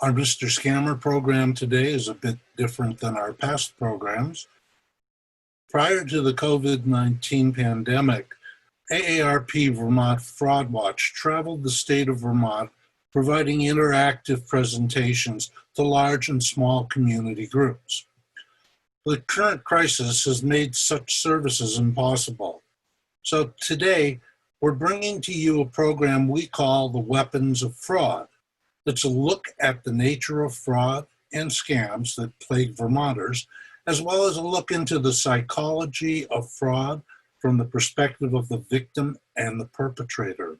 Our Mr. Scammer program today is a bit different than our past programs. Prior to the COVID-19 pandemic, AARP Vermont Fraud Watch traveled the state of Vermont, providing interactive presentations to large and small community groups. The current crisis has made such services impossible. So today, we're bringing to you a program we call The Weapons of Fraud. It's a look at the nature of fraud and scams that plague Vermonters, as well as a look into the psychology of fraud from the perspective of the victim and the perpetrator.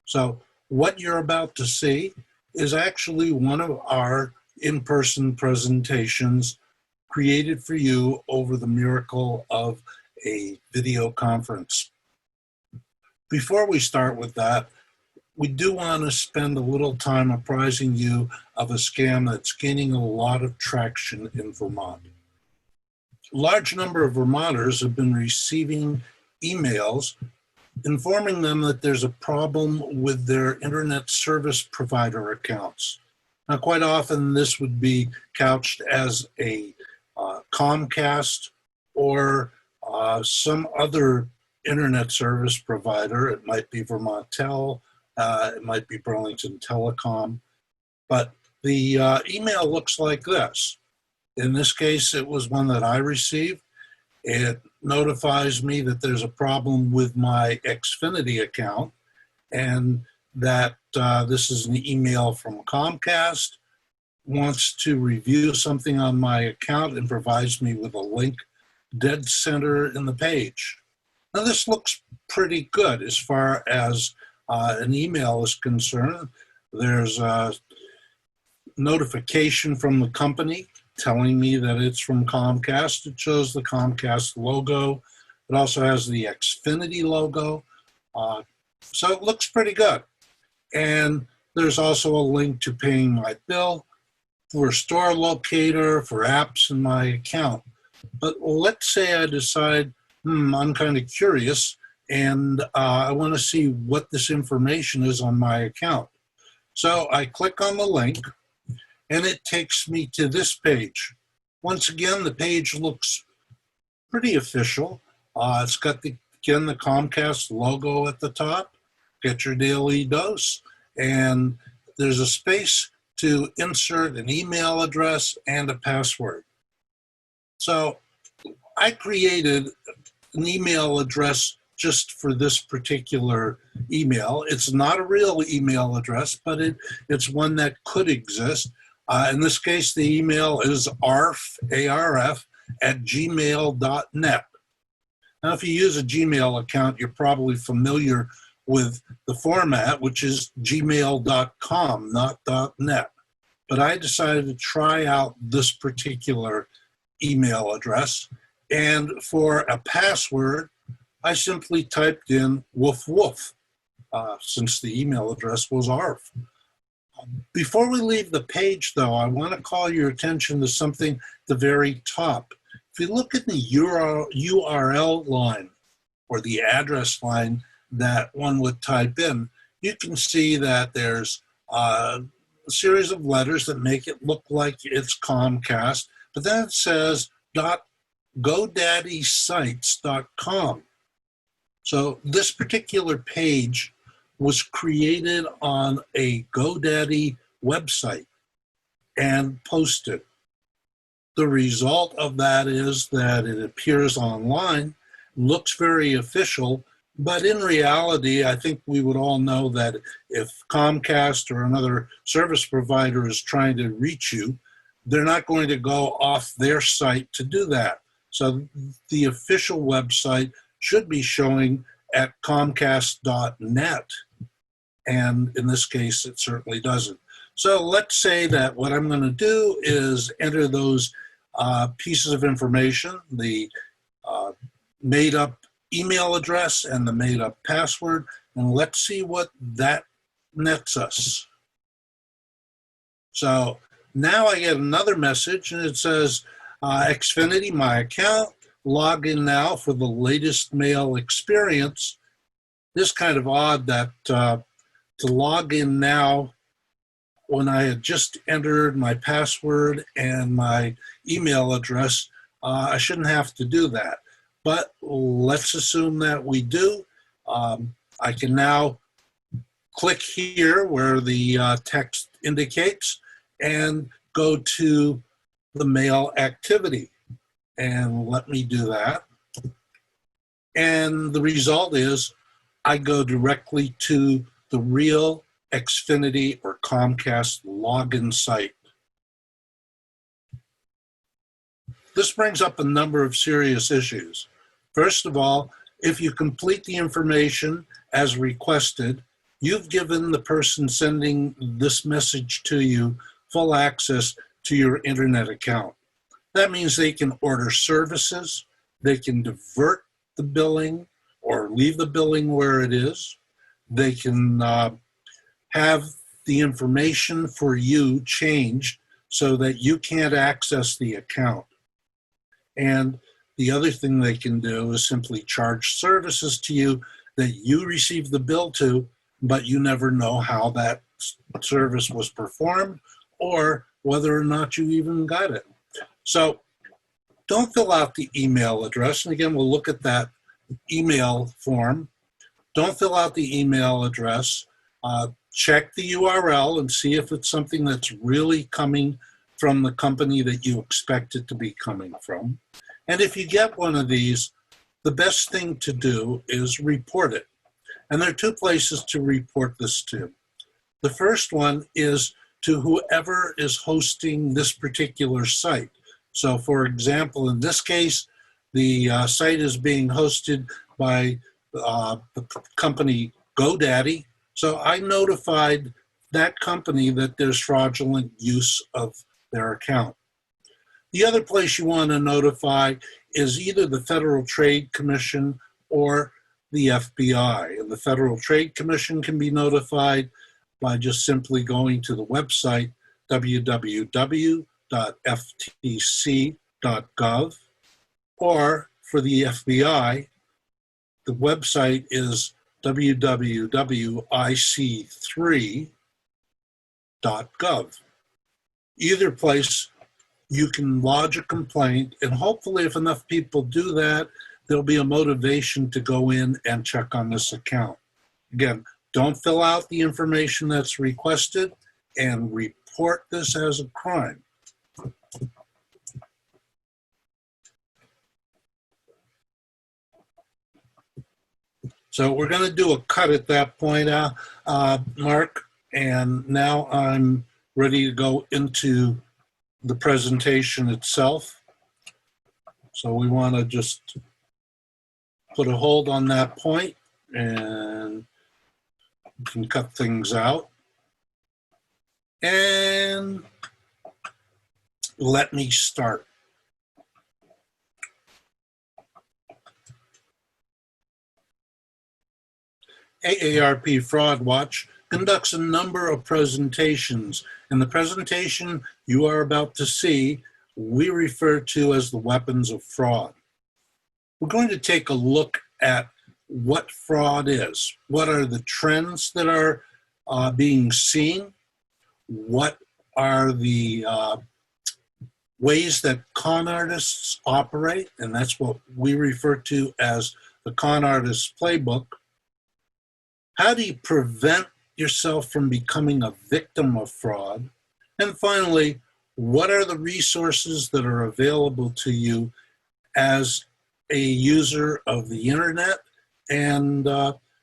So what you're about to see is actually one of our in-person presentations created for you over the miracle of a video conference. Before we start with that, we do want to spend a little time apprising you of a scam that's gaining a lot of traction in Vermont. A large number of Vermonters have been receiving emails informing them that there's a problem with their internet service provider accounts. Now, quite often this would be couched as a Comcast or some other internet service provider. It might be Vermontel, it might be Burlington Telecom, but the email looks like this. In this case, it was one that I received. It notifies me that there's a problem with my Xfinity account and that this is an email from Comcast, wants to review something on my account and provides me with a link dead center in the page. Now this looks pretty good as far as an email is concerned. There's a notification from the company telling me that it's from Comcast. It shows the Comcast logo. It also has the Xfinity logo. So it looks pretty good. And there's also a link to paying my bill, for a store locator, for apps in my account. But let's say I decide, I'm kind of curious and I want to see what this information is on my account. So I click on the link and it takes me to this page. Once again, the page looks pretty official. It's got again the Comcast logo at the top, get your daily dose, and there's a space to insert an email address and a password. So I created an email address just for this particular email. It's not a real email address, but it's one that could exist. In this case, the email is arf, A-R-F, at gmail.net. Now, if you use a Gmail account, you're probably familiar with the format, which is gmail.com, not .net. But I decided to try out this particular email address. And for a password, I simply typed in woof woof, since the email address was ARF. Before we leave the page, though, I want to call your attention to something at the very top. If you look at the URL line or the address line that one would type in, you can see that there's a series of letters that make it look like it's Comcast, but then it says .godaddyscites.com. So this particular page was created on a GoDaddy website and posted. The result of that is that it appears online, looks very official, but in reality, I think we would all know that if Comcast or another service provider is trying to reach you, they're not going to go off their site to do that. So the official website should be showing at comcast.net. And in this case, it certainly doesn't. So let's say that what I'm going to do is enter those pieces of information, the made-up email address and the made-up password, and let's see what that nets us. So now I get another message, and it says, Xfinity, my account, log in now for the latest mail experience. This is kind of odd that to log in now when I had just entered my password and my email address, I shouldn't have to do that. But let's assume that we do. I can now click here where the text indicates and go to the mail activity. And let me do that. And the result is I go directly to the real Xfinity or Comcast login site. This brings up a number of serious issues. First of all, if you complete the information as requested, you've given the person sending this message to you full access to your internet account. That means they can order services, they can divert the billing or leave the billing where it is. They can have the information for you changed so that you can't access the account. And the other thing they can do is simply charge services to you that you receive the bill to, but you never know how that service was performed or whether or not you even got it. So don't fill out the email address. And again, we'll look at that email form. Don't fill out the email address. Check the URL and see if it's something that's really coming from the company that you expect it to be coming from. And if you get one of these, the best thing to do is report it. And there are two places to report this to. The first one is to whoever is hosting this particular site. So for example, in this case, the site is being hosted by the company GoDaddy. So I notified that company that there's fraudulent use of their account. The other place you want to notify is either the Federal Trade Commission or the FBI. And the Federal Trade Commission can be notified by just simply going to the website www.ftc.gov, or for the FBI, the website is www.ic3.gov. Either place, you can lodge a complaint, and hopefully if enough people do that, there'll be a motivation to go in and check on this account. Again, don't fill out the information that's requested and report this as a crime. So we're going to do a cut at that point, Mark, and now I'm ready to go into the presentation itself. So we want to just put a hold on that point and we can cut things out. And let me start. AARP Fraud Watch conducts a number of presentations. And the presentation you are about to see, we refer to as the weapons of fraud. We're going to take a look at what fraud is. What are the trends that are being seen? What are the ways that con artists operate? And that's what we refer to as the con artist playbook. How do you prevent yourself from becoming a victim of fraud? And finally, what are the resources that are available to you as a user of the internet and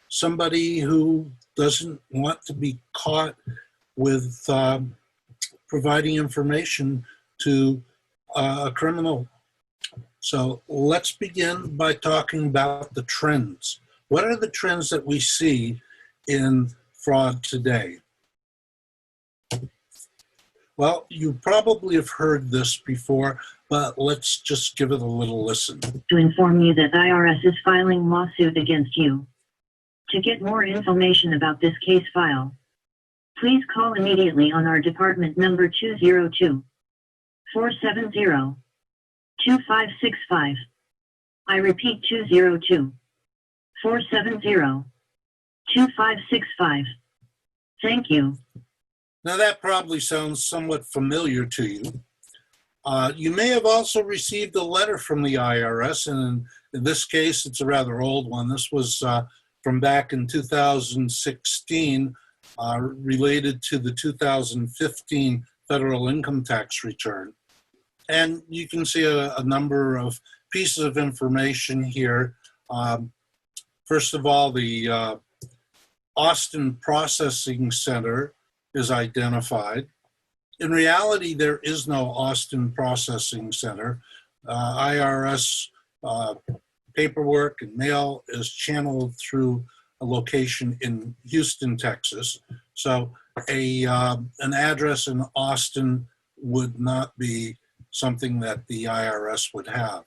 somebody who doesn't want to be caught with providing information to a criminal? So let's begin by talking about the trends. What are the trends that we see in fraud today? Well, you probably have heard this before, but let's just give it a little listen. To inform you that IRS is filing lawsuit against you. To get more information about this case file, please call immediately on our department number 202-470-2565. I repeat, 202-470-2565. Thank you. Now that probably sounds somewhat familiar to you. You may have also received a letter from the IRS, and in this case, it's a rather old one. This was from back in 2016, related to the 2015 federal income tax return. And you can see a number of pieces of information here. First of all, the Austin Processing Center is identified. In reality, there is no Austin Processing Center. IRS paperwork and mail is channeled through a location in Houston, Texas. So an address in Austin would not be something that the IRS would have.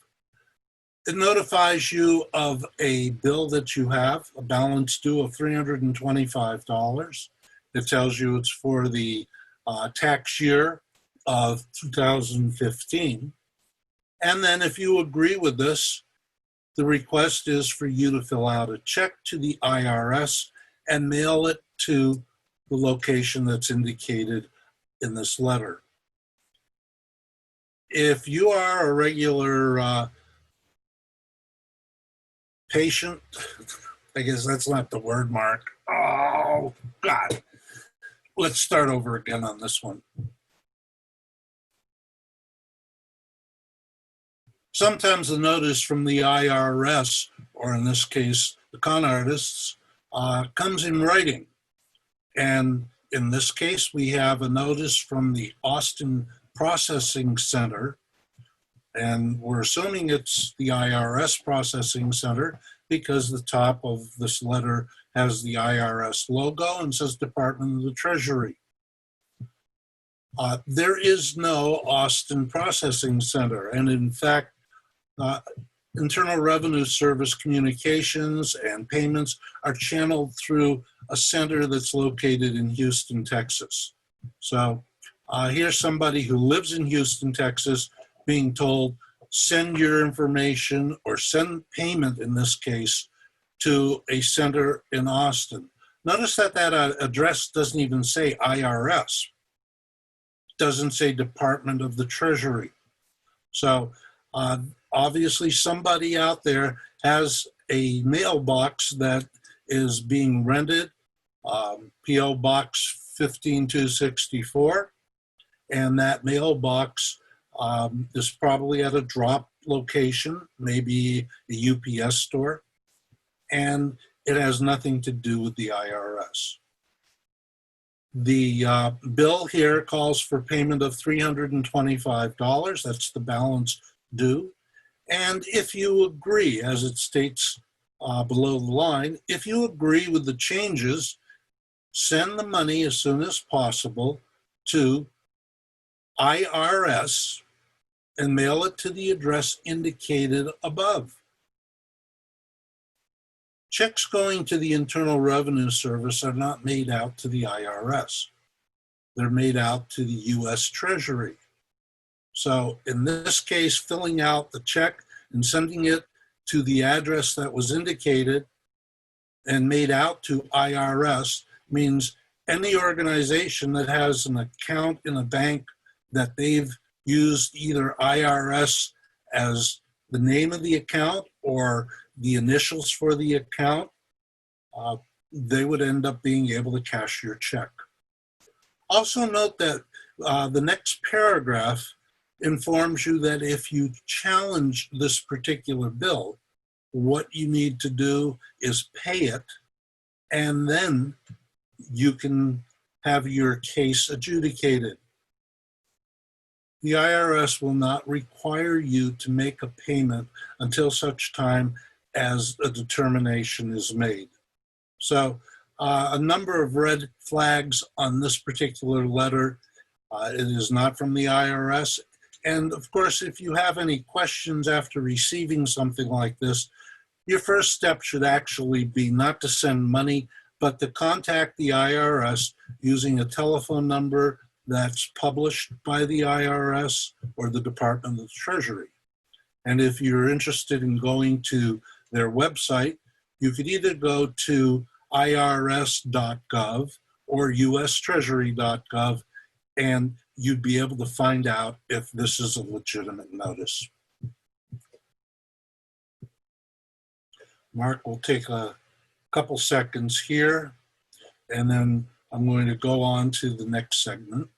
It notifies you of a bill that you have, a balance due of $325. It tells you it's for the tax year of 2015. And then if you agree with this, the request is for you to fill out a check to the IRS and mail it to the location that's indicated in this letter. If you are a regular patient, I guess that's not the word, Mark. Oh, God. Let's start over again on this one. Sometimes the notice from the IRS, or in this case, the con artists, comes in writing. And in this case, we have a notice from the Austin Processing Center, and we're assuming it's the IRS Processing Center because the top of this letter has the IRS logo and says Department of the Treasury. There is no Austin Processing Center, and in fact, Internal Revenue Service communications and payments are channeled through a center that's located in Houston, Texas. So here's somebody who lives in Houston, Texas, being told, send your information or send payment, in this case, to a center in Austin. Notice that that address doesn't even say IRS. It doesn't say Department of the Treasury. So obviously somebody out there has a mailbox that is being rented, P.O. Box 15264, and that mailbox is probably at a drop location, maybe a UPS store, and it has nothing to do with the IRS. The bill here calls for payment of $325. That's the balance due. And if you agree, as it states below the line, if you agree with the changes, send the money as soon as possible to IRS and mail it to the address indicated above. Checks going to the Internal Revenue Service are not made out to the IRS. They're made out to the U.S. Treasury. So in this case, filling out the check and sending it to the address that was indicated and made out to IRS means any organization that has an account in a bank that they've used either IRS as the name of the account or the initials for the account, they would end up being able to cash your check. Also note that the next paragraph informs you that if you challenge this particular bill, what you need to do is pay it, and then you can have your case adjudicated. The IRS will not require you to make a payment until such time as a determination is made. So a number of red flags on this particular letter. It is not from the IRS. And of course, if you have any questions after receiving something like this, your first step should actually be not to send money, but to contact the IRS using a telephone number that's published by the IRS or the Department of the Treasury. And if you're interested in going to their website, you could either go to irs.gov or ustreasury.gov, and you'd be able to find out if this is a legitimate notice. Mark will take a couple seconds here, and then I'm going to go on to the next segment.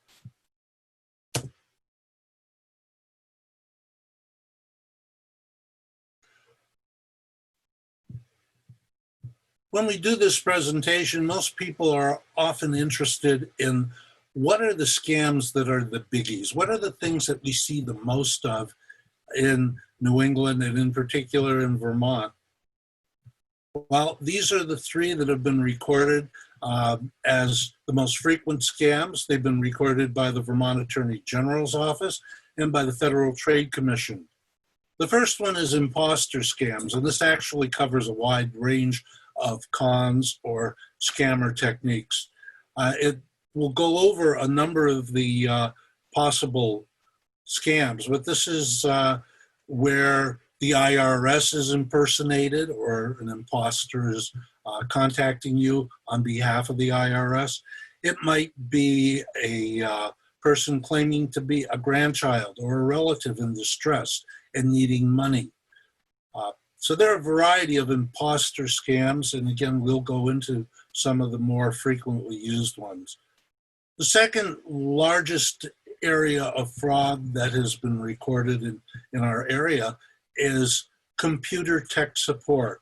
When we do this presentation, most people are often interested in what are the scams that are the biggies? What are the things that we see the most of in New England and in particular in Vermont? Well, these are the three that have been recorded as the most frequent scams. They've been recorded by the Vermont Attorney General's Office and by the Federal Trade Commission. The first one is imposter scams, and this actually covers a wide range of cons or scammer techniques. It will go over a number of the possible scams, but this is where the IRS is impersonated, or an imposter is contacting you on behalf of the IRS. It might be a person claiming to be a grandchild or a relative in distress and needing money. So there are a variety of imposter scams, and again, we'll go into some of the more frequently used ones. The second largest area of fraud that has been recorded in our area is computer tech support.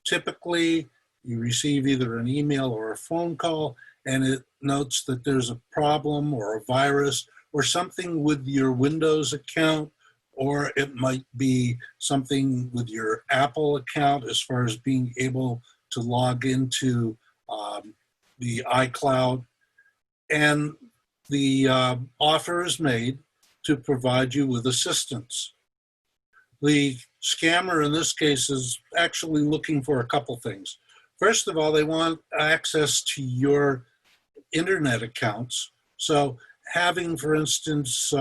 Typically, you receive either an email or a phone call, and it notes that there's a problem or a virus or something with your Windows account, or it might be something with your Apple account as far as being able to log into the iCloud. And the offer is made to provide you with assistance. The scammer in this case is actually looking for a couple things. First of all, they want access to your internet accounts. So having, for instance,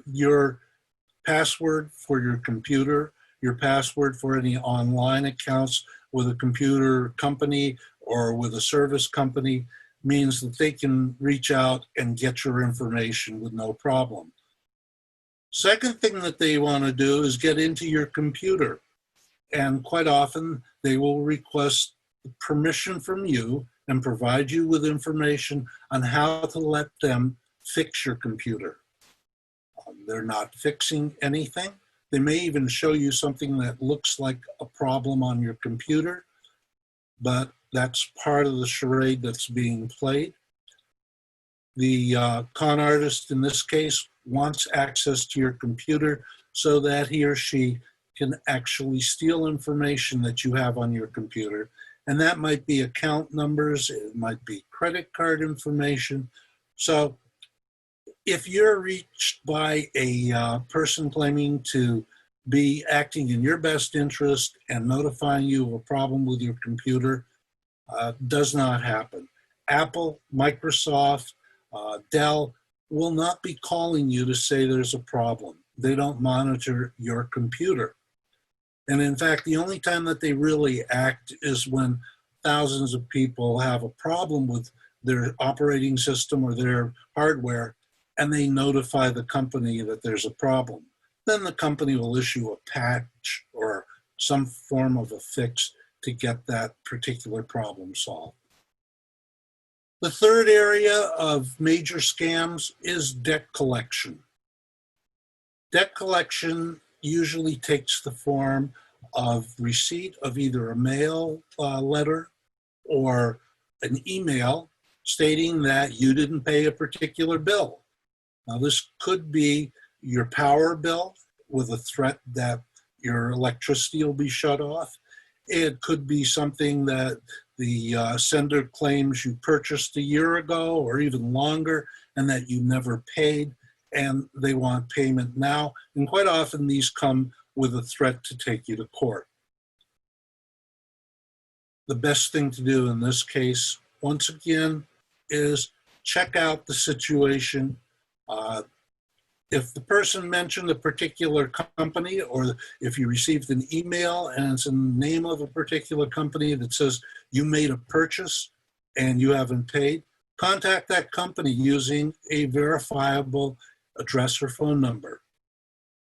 your password for your computer, your password for any online accounts with a computer company or with a service company means that they can reach out and get your information with no problem. Second thing that they want to do is get into your computer. And quite often they will request permission from you and provide you with information on how to let them fix your computer. They're not fixing anything. They may even show you something that looks like a problem on your computer, but that's part of the charade that's being played. The con artist in this case wants access to your computer so that he or she can actually steal information that you have on your computer. And that might be account numbers, it might be credit card information. So if you're reached by a person claiming to be acting in your best interest and notifying you of a problem with your computer, does not happen. Apple, Microsoft, Dell will not be calling you to say there's a problem. They don't monitor your computer. And in fact, the only time that they really act is when thousands of people have a problem with their operating system or their hardware, and they notify the company that there's a problem. Then the company will issue a patch or some form of a fix to get that particular problem solved. The third area of major scams is debt collection. Debt collection usually takes the form of receipt of either a mail letter or an email stating that you didn't pay a particular bill. Now, this could be your power bill with a threat that your electricity will be shut off. It could be something that the sender claims you purchased a year ago or even longer and that you never paid, and they want payment now. And quite often these come with a threat to take you to court. The best thing to do in this case, once again, is check out the situation. If the person mentioned a particular company, or if you received an email and it's in the name of a particular company that says you made a purchase, and you haven't paid, contact that company using a verifiable address or phone number.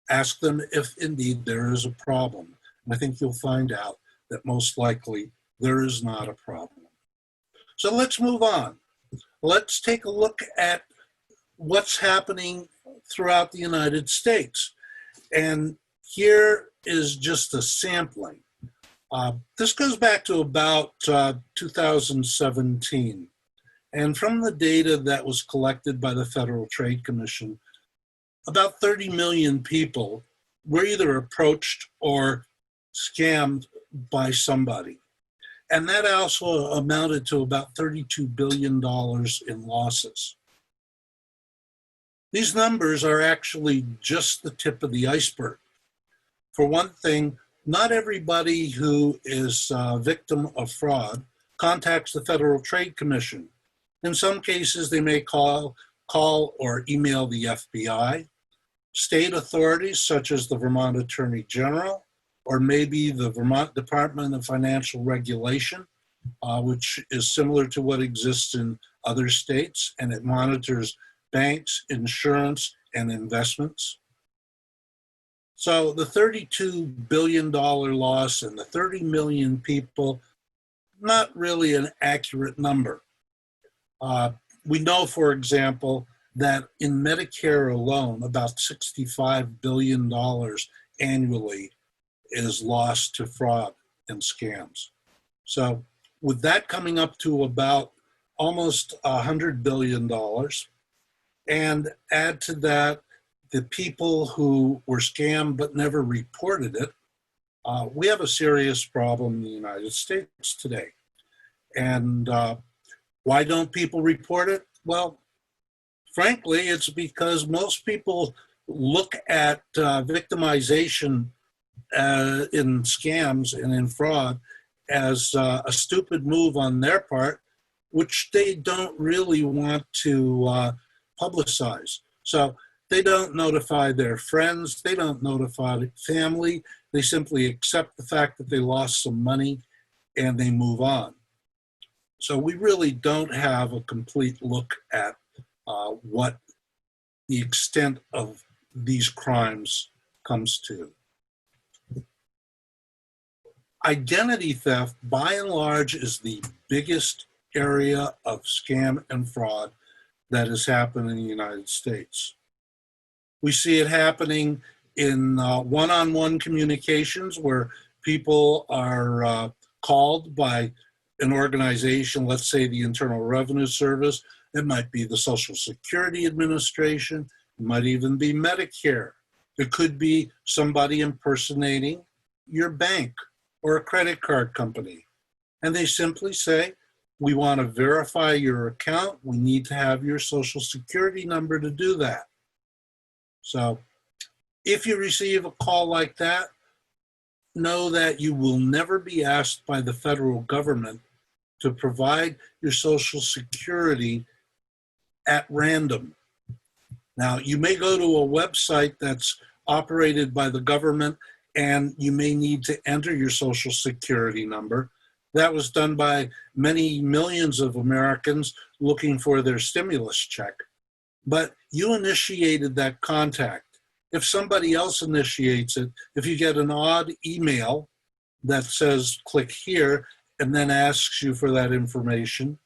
Ask them if indeed there is a problem. And I think you'll find out that most likely there is not a problem. So let's move on. Let's take a look at what's happening throughout the United States. And here is just a sampling. This goes back to about 2017. And from the data that was collected by the Federal Trade Commission, about 30 million people were either approached or scammed by somebody. And that also amounted to about $32 billion in losses. These numbers are actually just the tip of the iceberg. For one thing, not everybody who is a victim of fraud contacts the Federal Trade Commission. In some cases, they may call or email the FBI, state authorities such as the Vermont Attorney General, or maybe the Vermont Department of Financial Regulation, which is similar to what exists in other states, and it monitors banks, insurance, and investments. So the $32 billion loss and the 30 million people, not really an accurate number. We know, for example, that in Medicare alone, about $65 billion annually is lost to fraud and scams. So with that coming up to about almost $100 billion, and add to that the people who were scammed but never reported it, we have a serious problem in the United States today. And why don't people report it? Well, frankly, it's because most people look at victimization in scams and in fraud as a stupid move on their part, which they don't really want to publicize. So they don't notify their friends, they don't notify family, they simply accept the fact that they lost some money and they move on. So we really don't have a complete look at what the extent of these crimes comes to. Identity theft, by and large, is the biggest area of scam and fraud that has happened in the United States. We see it happening in one-on-one communications where people are called by an organization, let's say the Internal Revenue Service, it might be the Social Security Administration, it might even be Medicare. It could be somebody impersonating your bank or a credit card company. And they simply say, we want to verify your account. We need to have your Social Security number to do that. So if you receive a call like that, know that you will never be asked by the federal government to provide your Social Security at random. Now, you may go to a website that's operated by the government and you may need to enter your Social Security number. That was done by many millions of Americans looking for their stimulus check. But you initiated that contact. If somebody else initiates it, if you get an odd email that says click here and then asks you for that information,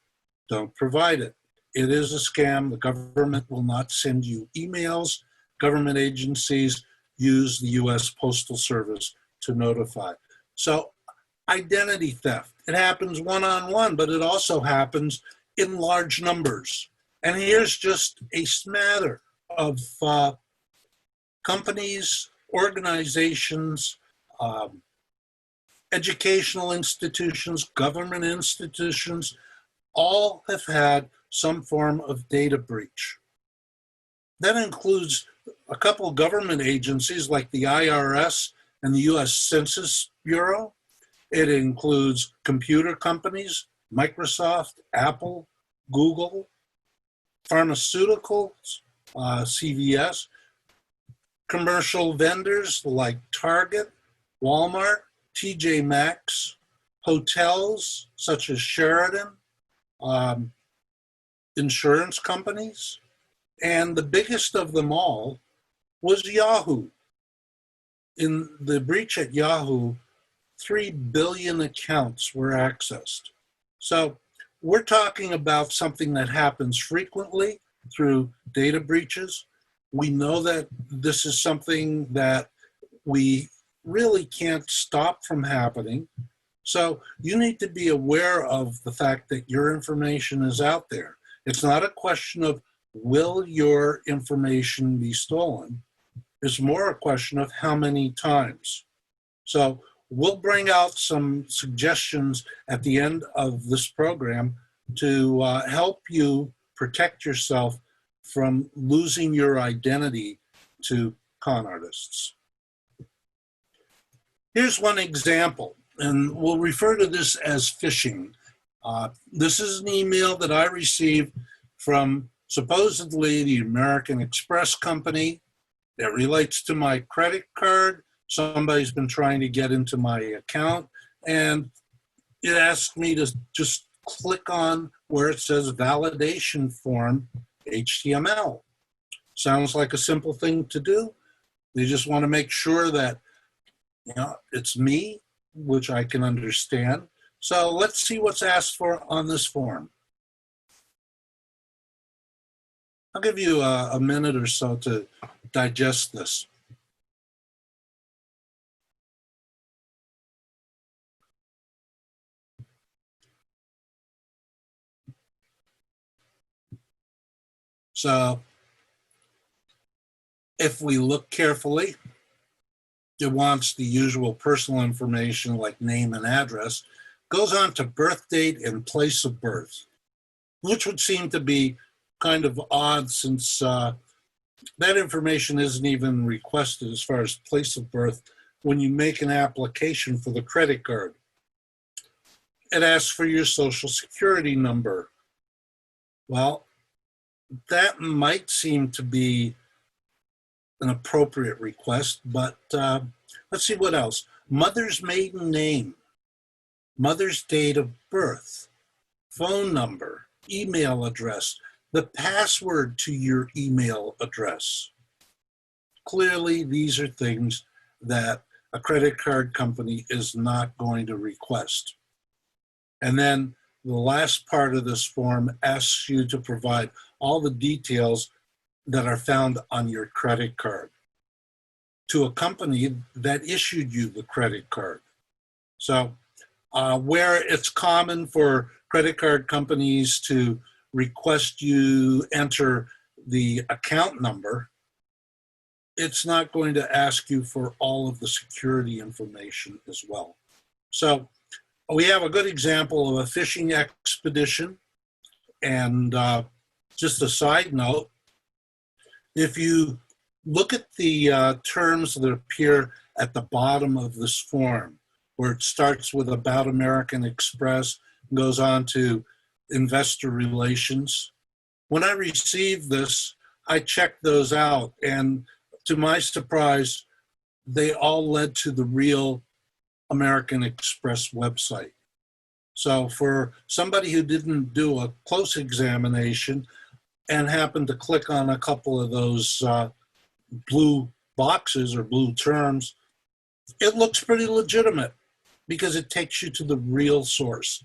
don't provide it. It is a scam. The government will not send you emails. Government agencies use the U.S. Postal Service to notify. So identity theft, it happens one-on-one, but it also happens in large numbers. And here's just a smatter of companies, organizations, educational institutions, government institutions, all have had some form of data breach. That includes a couple of government agencies like the IRS and the U.S. Census Bureau. It includes computer companies, Microsoft, Apple, Google, pharmaceuticals, CVS, commercial vendors like Target, Walmart, TJ Maxx, hotels such as Sheraton, um, insurance companies, and the biggest of them all was Yahoo. In the breach at Yahoo, 3 billion accounts were accessed. So we're talking about something that happens frequently through data breaches. We know that this is something that we really can't stop from happening. So you need to be aware of the fact that your information is out there. It's not a question of will your information be stolen. It's more a question of how many times. So we'll bring out some suggestions at the end of this program to help you protect yourself from losing your identity to con artists. Here's one example, and we'll refer to this as phishing. This is an email that I received from supposedly the American Express company. It relates to my credit card. Somebody's been trying to get into my account, and it asked me to just click on where it says validation form HTML. Sounds like a simple thing to do. They just want to make sure that it's me, which I can understand. So let's see what's asked for on this form. I'll give you a minute or so to digest this. So if we look carefully, it wants the usual personal information like name and address, goes on to birth date and place of birth, which would seem to be kind of odd since that information isn't even requested as far as place of birth when you make an application for the credit card. It asks for your social security number. Well, that might seem to be an appropriate request, but let's see what else. Mother's maiden name, mother's date of birth, phone number, email address, the password to your email address. Clearly, these are things that a credit card company is not going to request. And then the last part of this form asks you to provide all the details that are found on your credit card to a company that issued you the credit card. So where it's common for credit card companies to request you enter the account number, it's not going to ask you for all of the security information as well. So we have a good example of a phishing expedition. And just a side note, if you look at the terms that appear at the bottom of this form, where it starts with About American Express, and goes on to Investor Relations. When I received this, I checked those out, and to my surprise, they all led to the real American Express website. So for somebody who didn't do a close examination and happened to click on a couple of those blue boxes or blue terms, it looks pretty legitimate because it takes you to the real source.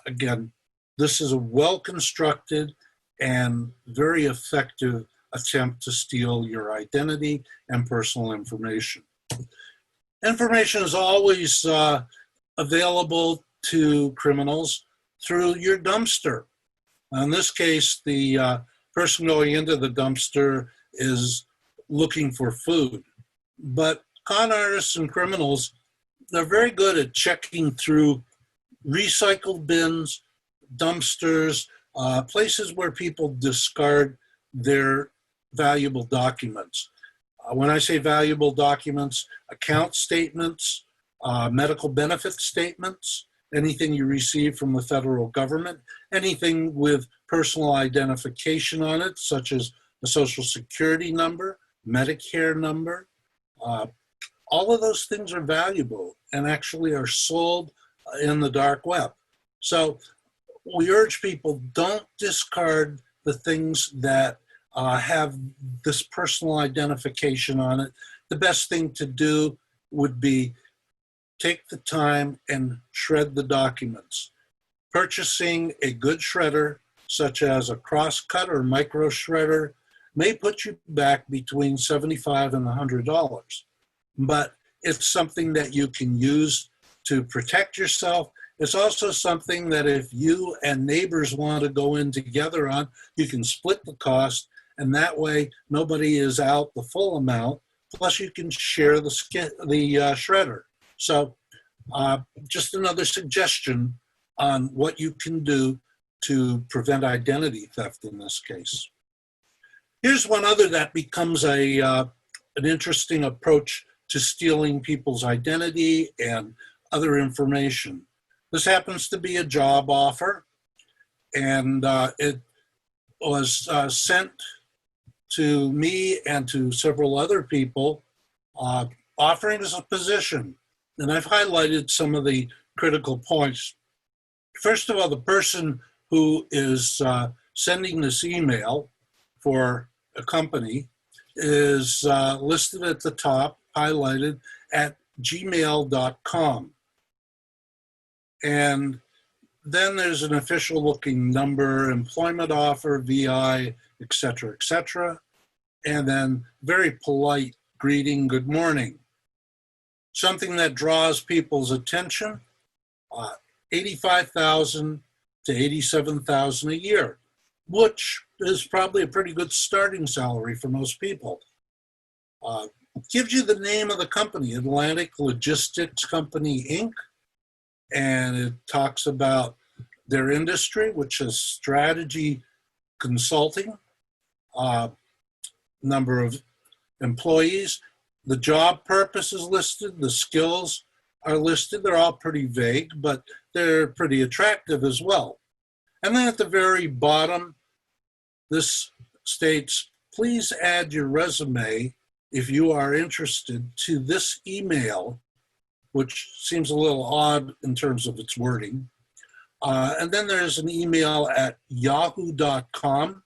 Again, this is a well-constructed and very effective attempt to steal your identity and personal information. Information is always available to criminals through your dumpster. In this case, the person going into the dumpster is looking for food. But con artists and criminals, they're very good at checking through recycled bins, dumpsters, places where people discard their valuable documents. When I say valuable documents, account statements, medical benefit statements, anything you receive from the federal government, anything with personal identification on it, such as a social security number, Medicare number. All of those things are valuable and actually are sold in the dark web. So we urge people, don't discard the things that have this personal identification on it. The best thing to do would be take the time and shred the documents. Purchasing a good shredder, such as a crosscut or micro shredder, may put you back between $75 and $100. But it's something that you can use to protect yourself. It's also something that if you and neighbors want to go in together on, you can split the cost, and that way nobody is out the full amount. Plus, you can share the shredder. So, just another suggestion on what you can do to prevent identity theft in this case. Here's one other that becomes an interesting approach to stealing people's identity and other information. This happens to be a job offer, and it was sent to me and to several other people offering us a position. And I've highlighted some of the critical points. First of all, the person who is sending this email for a company is listed at the top, highlighted, at gmail.com. And then there's an official looking number, employment offer, VI, et cetera, and then very polite greeting, good morning. Something that draws people's attention, $85,000 to $87,000 a year, which is probably a pretty good starting salary for most people. Gives you the name of the company, Atlantic Logistics Company, Inc., and it talks about their industry, which is strategy consulting, number of employees. The job purpose is listed, the skills are listed. They're all pretty vague, but they're pretty attractive as well. And then at the very bottom, this states, please add your resume if you are interested to this email, which seems a little odd in terms of its wording. And then there's an email at yahoo.com,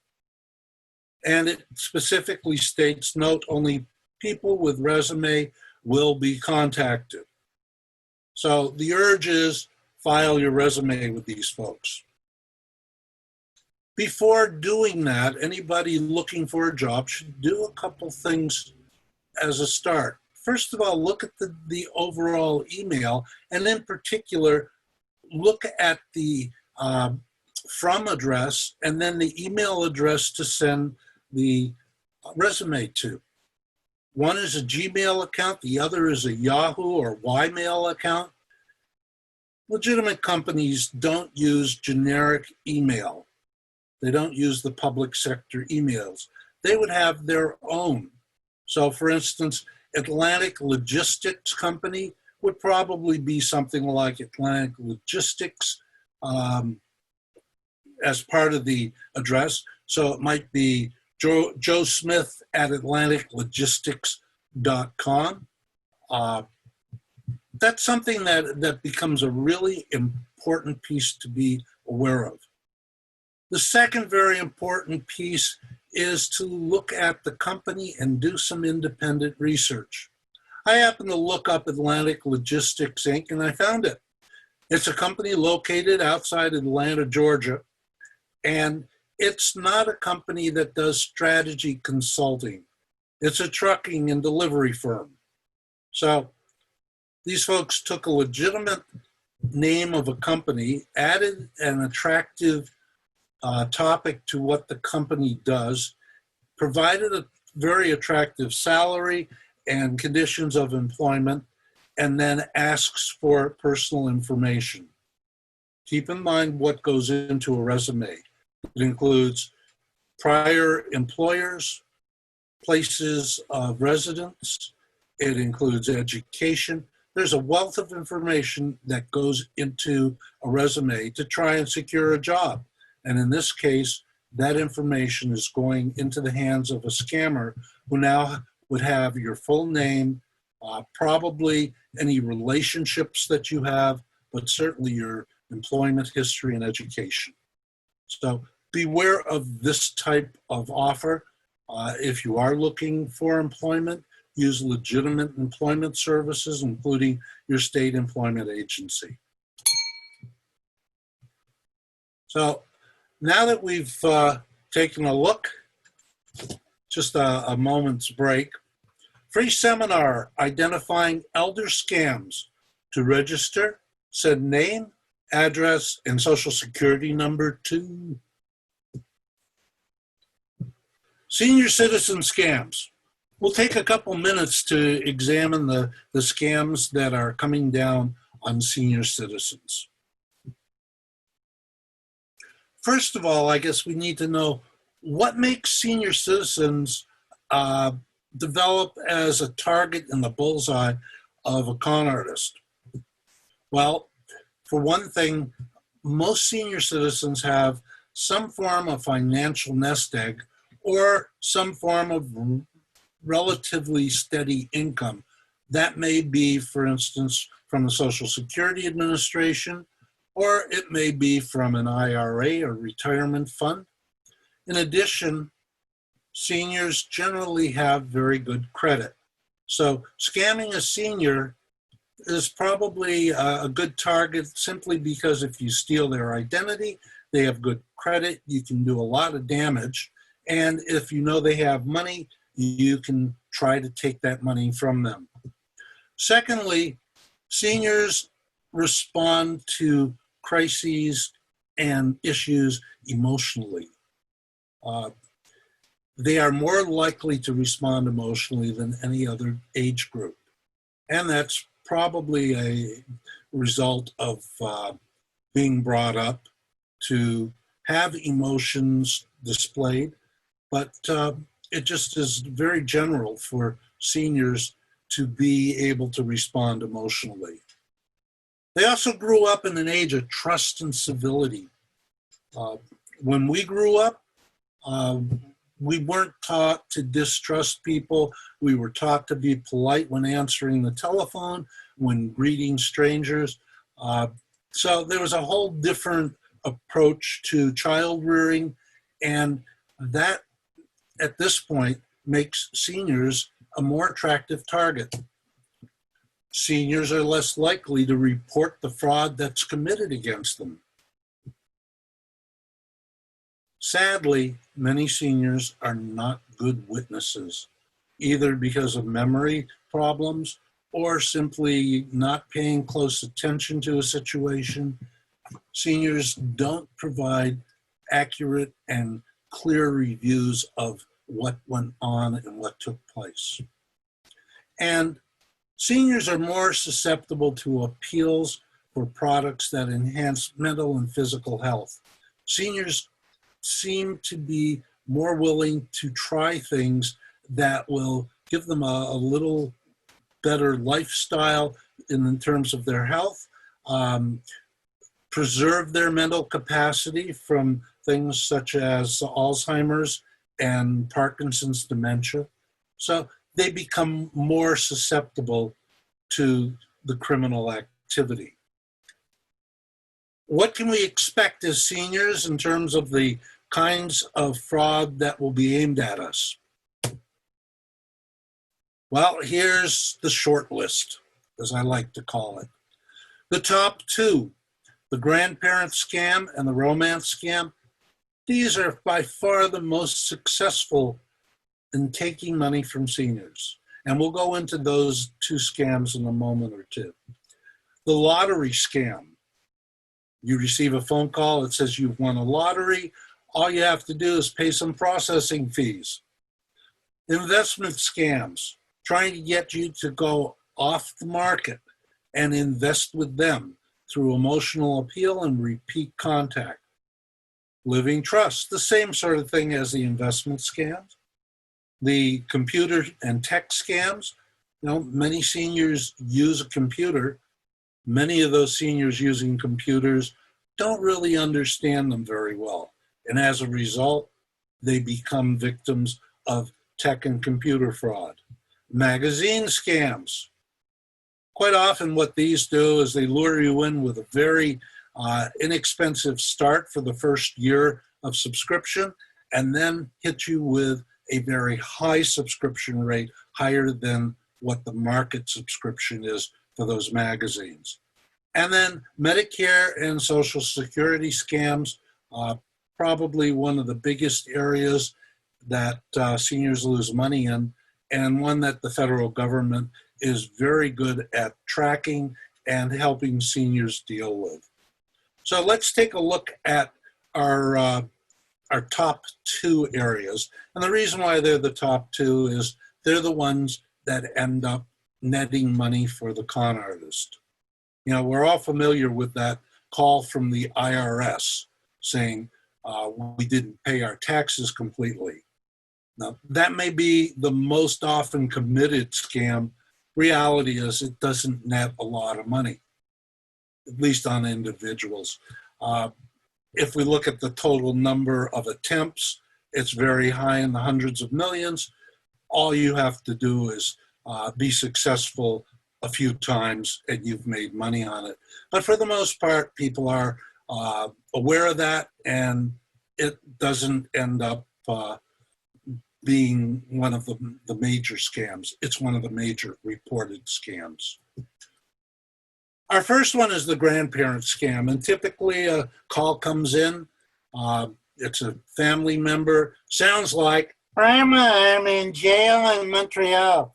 and it specifically states, note, only people with resume will be contacted. So the urge is file your resume with these folks. Before doing that, anybody looking for a job should do a couple things as a start. First of all, look at the overall email, and in particular, look at the from address and then the email address to send the resume to. One is a Gmail account, the other is a Yahoo or Ymail account. Legitimate companies don't use generic email. They don't use the public sector emails. They would have their own. So for instance, Atlantic Logistics Company would probably be something like Atlantic Logistics as part of the address. So it might be Joe Smith at atlanticlogistics.com. That's something that becomes a really important piece to be aware of. The second very important piece is to look at the company and do some independent research. I happened to look up Atlantic Logistics, Inc., and I found it. It's a company located outside Atlanta, Georgia, and it's not a company that does strategy consulting. It's a trucking and delivery firm. So these folks took a legitimate name of a company, added an attractive topic to what the company does, provided a very attractive salary and conditions of employment, and then asks for personal information. Keep in mind what goes into a resume. It includes prior employers, places of residence, it includes education. There's a wealth of information that goes into a resume to try and secure a job. And in this case, that information is going into the hands of a scammer who now would have your full name, probably any relationships that you have, but certainly your employment history, and education. So beware of this type of offer. If you are looking for employment, use legitimate employment services, including your state employment agency. So now that we've taken a look, just a moment's break. Free seminar identifying elder scams. To register, send name, address, and social security number to senior citizen scams. We'll take a couple minutes to examine the scams that are coming down on senior citizens. First of all, I guess we need to know what makes senior citizens develop as a target in the bullseye of a con artist. Well, for one thing, most senior citizens have some form of financial nest egg or some form of relatively steady income. That may be, for instance, from the Social Security Administration, or it may be from an IRA or retirement fund. In addition, seniors generally have very good credit. So scamming a senior is probably a good target simply because if you steal their identity, they have good credit, you can do a lot of damage. And if you know they have money, you can try to take that money from them. Secondly, seniors respond to crises and issues emotionally. They are more likely to respond emotionally than any other age group. And that's probably a result of being brought up to have emotions displayed, but it just is very general for seniors to be able to respond emotionally. They also grew up in an age of trust and civility. When we grew up, we weren't taught to distrust people. We were taught to be polite when answering the telephone, when greeting strangers. So there was a whole different approach to child rearing, and that, at this point, makes seniors a more attractive target. Seniors are less likely to report the fraud that's committed against them. Sadly, many seniors are not good witnesses, either because of memory problems or simply not paying close attention to a situation. Seniors don't provide accurate and clear reviews of what went on and what took place. And seniors are more susceptible to appeals for products that enhance mental and physical health. Seniors seem to be more willing to try things that will give them a little better lifestyle in terms of their health, preserve their mental capacity from things such as Alzheimer's and Parkinson's dementia. So they become more susceptible to the criminal activity. What can we expect as seniors in terms of the kinds of fraud that will be aimed at us? Well, here's the short list, as I like to call it. The top two, the grandparent scam and the romance scam, these are by far the most successful in taking money from seniors. And we'll go into those two scams in a moment or two. The lottery scam. You receive a phone call that says you've won a lottery. All you have to do is pay some processing fees. Investment scams, trying to get you to go off the market and invest with them through emotional appeal and repeat contact. Living trust, the same sort of thing as the investment scams. The computer and tech scams, many seniors use a computer. Many of those seniors using computers don't really understand them very well. And as a result, they become victims of tech and computer fraud. Magazine scams. Quite often what these do is they lure you in with a very inexpensive start for the first year of subscription, and then hit you with a very high subscription rate, higher than what the market subscription is for those magazines. And then Medicare and Social Security scams, probably one of the biggest areas that seniors lose money in, and one that the federal government is very good at tracking and helping seniors deal with. So let's take a look at our top two areas. And the reason why they're the top two is they're the ones that end up netting money for the con artist. You know, we're all familiar with that call from the IRS saying we didn't pay our taxes completely. Now, that may be the most often committed scam. Reality is it doesn't net a lot of money, at least on individuals. If we look at the total number of attempts, it's very high in the hundreds of millions. All you have to do is be successful a few times and you've made money on it. But for the most part, people are aware of that, and it doesn't end up being one of the major scams. It's one of the major reported scams. Our first one is the grandparent scam, and typically a call comes in. It's a family member. Sounds like, "Grandma, I'm in jail in Montreal,"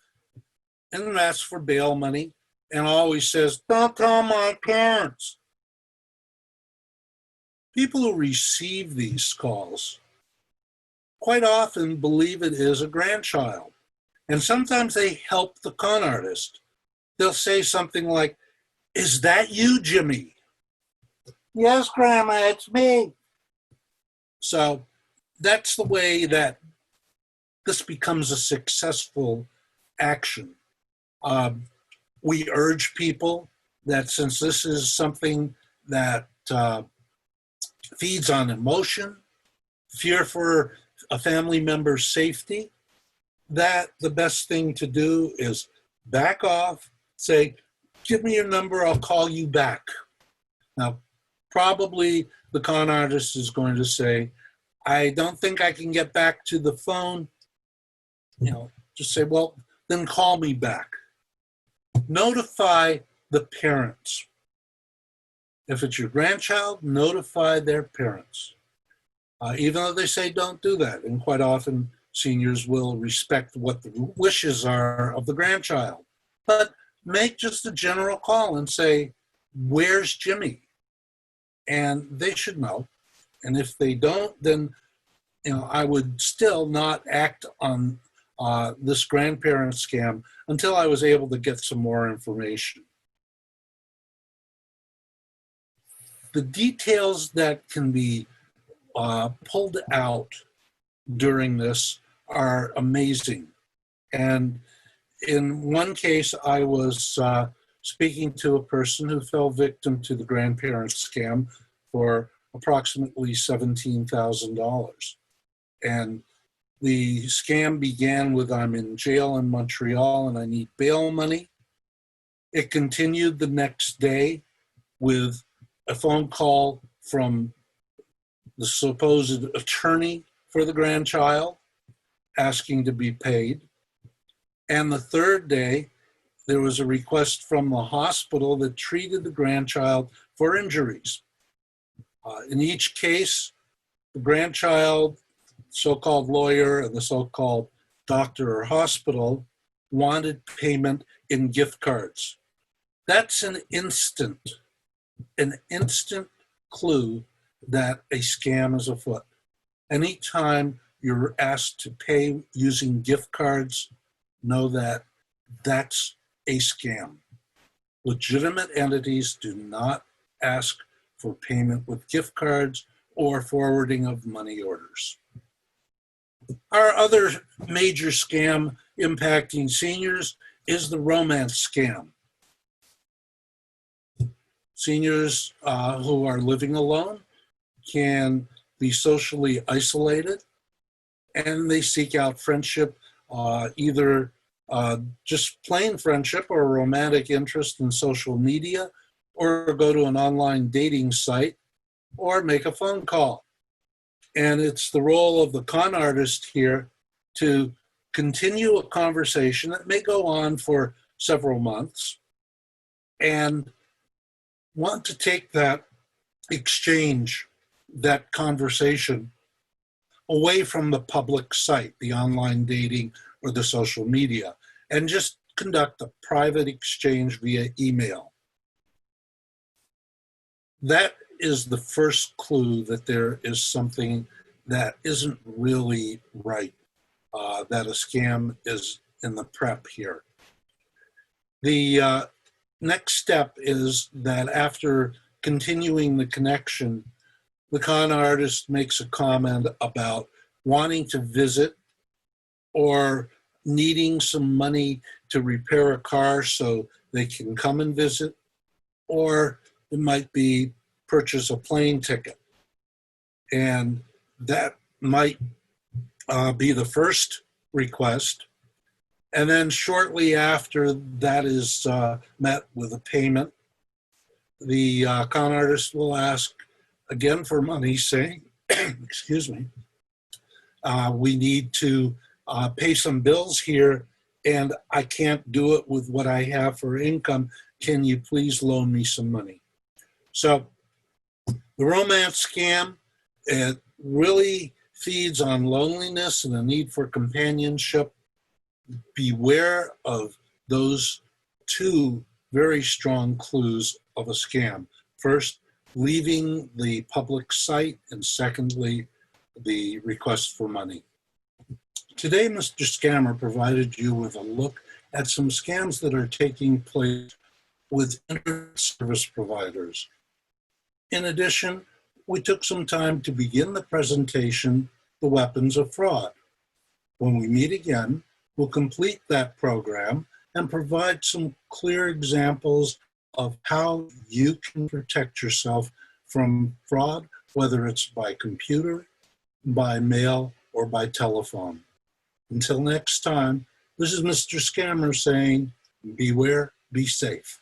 and asks for bail money, and always says, "Don't tell my parents." People who receive these calls quite often believe it is a grandchild, and sometimes they help the con artist. They'll say something like, "Is that you, Jimmy?" "Yes, Grandma, it's me." So that's the way that this becomes a successful action. We urge people that since this is something that feeds on emotion, fear for a family member's safety, that the best thing to do is back off, say, "Give me your number, I'll call you back." Now, probably the con artist is going to say, "I don't think I can get back to the phone." You know, just say, "Well, then call me back." Notify the parents. If it's your grandchild, notify their parents. Even though they say don't do that, and quite often seniors will respect what the wishes are of the grandchild. But make just a general call and say, "Where's Jimmy?" And they should know. And if they don't, then I would still not act on this grandparent scam until I was able to get some more information. The details that can be pulled out during this are amazing. And in one case, I was speaking to a person who fell victim to the grandparent scam for approximately $17,000. And the scam began with, "I'm in jail in Montreal and I need bail money." It continued the next day with a phone call from the supposed attorney for the grandchild asking to be paid. And the third day, there was a request from the hospital that treated the grandchild for injuries. In each case, the grandchild, so-called lawyer, and the so-called doctor or hospital wanted payment in gift cards. That's an instant clue that a scam is afoot. Anytime you're asked to pay using gift cards, know that that's a scam. Legitimate entities do not ask for payment with gift cards or forwarding of money orders. Our other major scam impacting seniors is the romance scam. Seniors who are living alone can be socially isolated, and they seek out friendship, either just plain friendship or romantic interest in social media, or go to an online dating site, or make a phone call. And it's the role of the con artist here to continue a conversation that may go on for several months and want to take that exchange, that conversation, away from the public site, the online dating or the social media, and just conduct a private exchange via email. That is the first clue that there is something that isn't really right, that a scam is in the prep here. The next step is that after continuing the connection, the con artist makes a comment about wanting to visit or needing some money to repair a car so they can come and visit, or it might be purchase a plane ticket. And that might be the first request. And then shortly after that is met with a payment, the con artist will ask again for money, saying, excuse me, we need to pay some bills here, and I can't do it with what I have for income. Can you please loan me some money? So the romance scam, it really feeds on loneliness and the need for companionship. Beware of those two very strong clues of a scam. First, leaving the public site, and secondly, the request for money. Today, Mr. Scammer provided you with a look at some scams that are taking place with internet service providers. In addition, we took some time to begin the presentation, The Weapons of Fraud. When we meet again, we'll complete that program and provide some clear examples of how you can protect yourself from fraud, whether it's by computer, by mail, or by telephone. Until next time, this is Mr. Scammer saying, beware, be safe.